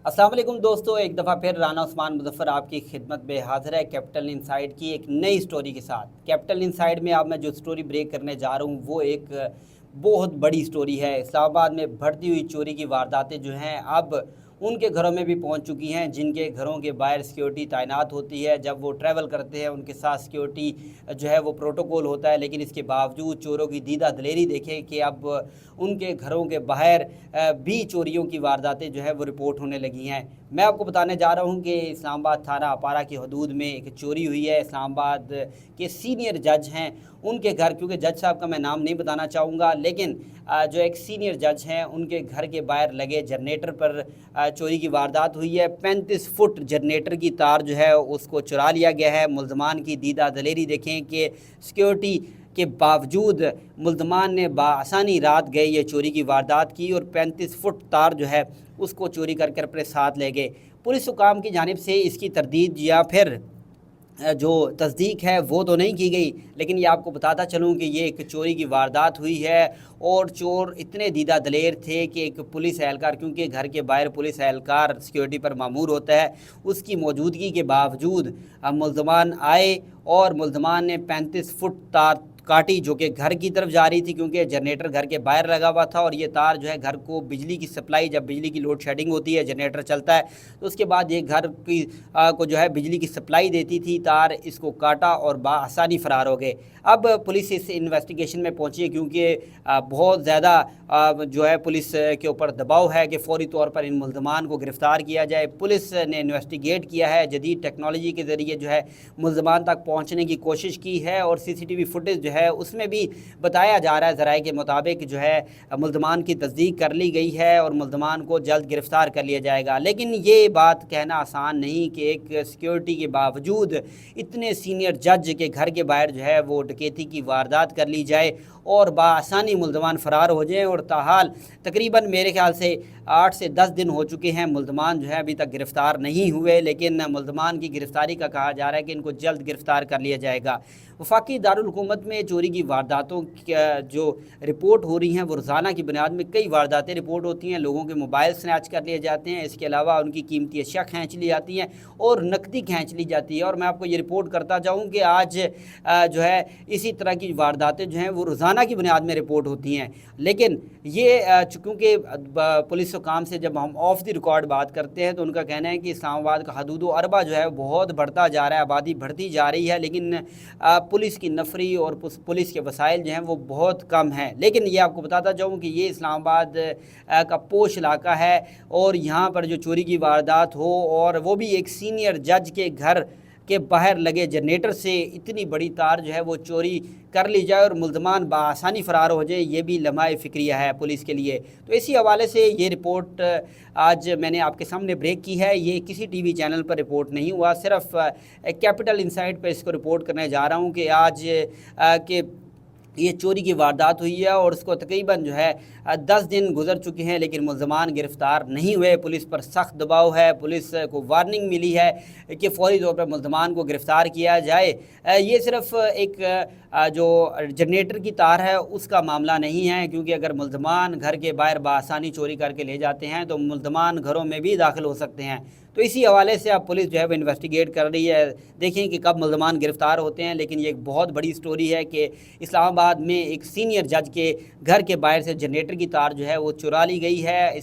अस्सलाम वालेकुम दोस्तों, एक दफ़ा फिर राना उस्मान मुज़फ़्फ़र आपकी खिदमत में हाज़िर है कैपिटल इनसाइड की एक नई स्टोरी के साथ। कैपिटल इनसाइड में अब मैं जो स्टोरी ब्रेक करने जा रहा हूँ वो एक बहुत बड़ी स्टोरी है। इस्लामाबाद में बढ़ती हुई चोरी की वारदातें जो हैं अब उनके घरों में भी पहुंच चुकी हैं, जिनके घरों के बाहर सिक्योरिटी तैनात होती है। जब वो ट्रैवल करते हैं उनके साथ सिक्योरिटी जो है वो प्रोटोकॉल होता है, लेकिन इसके बावजूद चोरों की दीदा दलेरी देखें कि अब उनके घरों के बाहर भी चोरियों की वारदातें जो है वो रिपोर्ट होने लगी हैं। मैं आपको बताने जा रहा हूं कि इस्लामाबाद थाना अपारा की हदूद में एक चोरी हुई है। इस्लामाबाद के सीनियर जज हैं उनके घर, क्योंकि जज साहब का मैं नाम नहीं बताना चाहूँगा, लेकिन जो एक सीनियर जज हैं उनके घर के बाहर लगे जनरेटर पर चोरी की वारदात हुई है। 35 फुट जनरेटर की तार जो है उसको चुरा लिया गया है। मुल्ज़मान की दीदा दलेरी देखें कि सिक्योरिटी के बावजूद मुल्ज़मान ने बाआसानी रात गए ये चोरी की वारदात की और 35 फुट तार जो है उसको चोरी करके अपने साथ ले गए। पुलिस हुकाम की जानिब से इसकी तरदीद या फिर जो तस्दीक है वो तो नहीं की गई, लेकिन ये आपको बताता चलूँ कि ये एक चोरी की वारदात हुई है और चोर इतने दीदा दलेर थे कि एक पुलिस एहलकार, क्योंकि घर के बाहर पुलिस एहलकार सिक्योरिटी पर मामूर होता है, उसकी मौजूदगी के बावजूद मुल्ज़मान आए और मुल्ज़मान ने 35 फुट तार काटी जो कि घर की तरफ जा रही थी, क्योंकि जनरेटर घर के बाहर लगा हुआ था और ये तार जो है घर को बिजली की सप्लाई, जब बिजली की लोड शेडिंग होती है जनरेटर चलता है तो उसके बाद ये घर की को जो है बिजली की सप्लाई देती थी तार, इसको काटा और बाआसानी फ़रार हो गए। अब पुलिस इस इन्वेस्टिगेशन में पहुंची है, क्योंकि बहुत ज़्यादा जो है पुलिस के ऊपर दबाव है कि फ़ौरी तौर पर इन मुल्ज़मान को गिरफ़्तार किया जाए। पुलिस ने इन्वेस्टिगेट किया है, जदीद टेक्नोलॉजी के ज़रिए जो है मुल्ज़मान तक पहुँचने की कोशिश की है और CCTV फुटेज जो है उसमें भी बताया जा रहा है ज़राए के मुताबिक जो है मुल्ज़मान की तस्दीक कर ली गई है और मुल्ज़मान को जल्द गिरफ़्तार कर लिया जाएगा। लेकिन ये बात कहना आसान नहीं कि एक सिक्योरिटी के बावजूद इतने सीनियर जज के घर के बाहर जो है वो डकैती की वारदात कर ली जाए और बाआसानी मुल्ज़मान फ़रार हो जाएँ। और ताहाल तकरीबन मेरे ख्याल से 8 से 10 दिन हो चुके हैं, मुल्ज़मान जो है अभी तक गिरफ़्तार नहीं हुए, लेकिन मुल्ज़मान की गिरफ़्तारी का कहा जा रहा है कि इनको जल्द गिरफ़्तार कर लिया जाएगा। वफाकी दारुल हुकूमत में चोरी की वारदातों की जो रिपोर्ट हो रही हैं वो रोज़ाना की बुनियाद में कई वारदातें रिपोर्ट होती हैं। लोगों के मोबाइल स्नैच कर लिए जाते हैं, इसके अलावा उनकी कीमती अशिया खींच ली जाती हैं और नकदी खींच ली जाती है। और मैं आपको ये रिपोर्ट करता जाऊँ कि आज जो है इसी तरह की वारदातें जो हैं वो रोज़ाना की बुनियाद में रिपोर्ट होती हैं। लेकिन ये क्योंकि पुलिस हुकाम से जब हम ऑफ द रिकॉर्ड बात करते हैं तो उनका कहना है कि इस्लामाबाद का हदूद अरबा जो है बहुत बढ़ता जा रहा है, आबादी बढ़ती जा रही है, लेकिन पुलिस की नफरी और पुलिस के वसाइल जो हैं वो बहुत कम हैं। लेकिन ये आपको बताता जाऊँ कि ये इस्लामाबाद का पोश इलाका है और यहाँ पर जो चोरी की वारदात हो और वो भी एक सीनियर जज के घर के बाहर लगे जनरेटर से इतनी बड़ी तार जो है वो चोरी कर ली जाए और मुल्ज़मान बाआसानी फ़रार हो जाए, ये भी लम्हाए फ़िक्रिया है पुलिस के लिए। तो इसी हवाले से ये रिपोर्ट आज मैंने आपके सामने ब्रेक की है। ये किसी TV चैनल पर रिपोर्ट नहीं हुआ, सिर्फ कैपिटल इनसाइड पर इसको रिपोर्ट करने जा रहा हूँ कि आज के ये चोरी की वारदात हुई है और उसको तकरीबन जो है 10 दिन गुजर चुके हैं, लेकिन मुल्ज़मान गिरफ़्तार नहीं हुए। पुलिस पर सख्त दबाव है, पुलिस को वार्निंग मिली है कि फ़ौरी तौर पर मुल्ज़मान को गिरफ़्तार किया जाए। ये सिर्फ़ एक जो जनरेटर की तार है उसका मामला नहीं है, क्योंकि अगर मुल्ज़मान घर के बाहर बाआसानी चोरी करके ले जाते हैं तो मुल्ज़मान घरों में भी दाखिल हो सकते हैं। तो इसी हवाले से अब पुलिस जो है वो इन्वेस्टिगेट कर रही है, देखें कि कब मुल्ज़मान गिरफ़्तार होते हैं। लेकिन ये एक बहुत बड़ी स्टोरी है कि इस्लामाबाद में एक सीनियर जज के घर के बाहर से जनरेटर की तार जो है वो चुरा ली गई है।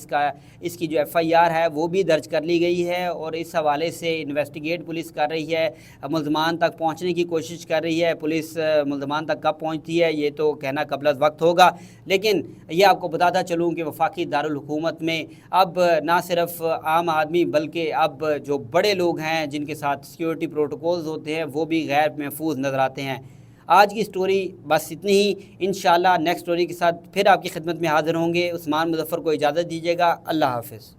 इसकी जो FIR है वो भी दर्ज कर ली गई है और इस हवाले से इन्वेस्टिगेट पुलिस कर रही है, मुल्ज़मान तक पहुँचने की कोशिश कर रही है। पुलिस मुल्ज़मान तक कब पहुँचती है ये तो कहना क़ब्ल वक्त होगा, लेकिन ये आपको बताता चलूँ कि वफाकी दारुल हुकूमत में अब ना सिर्फ आम आदमी बल्कि अब जो बड़े लोग हैं जिनके साथ सिक्योरिटी प्रोटोकॉल्स होते हैं वो भी गैर महफूज नज़र आते हैं। आज की स्टोरी बस इतनी ही, इंशाल्लाह नेक्स्ट स्टोरी के साथ फिर आपकी खिदमत में हाज़िर होंगे। उस्मान मुज़फ़्फ़र को इजाज़त दीजिएगा। अल्लाह हाफ़िज़।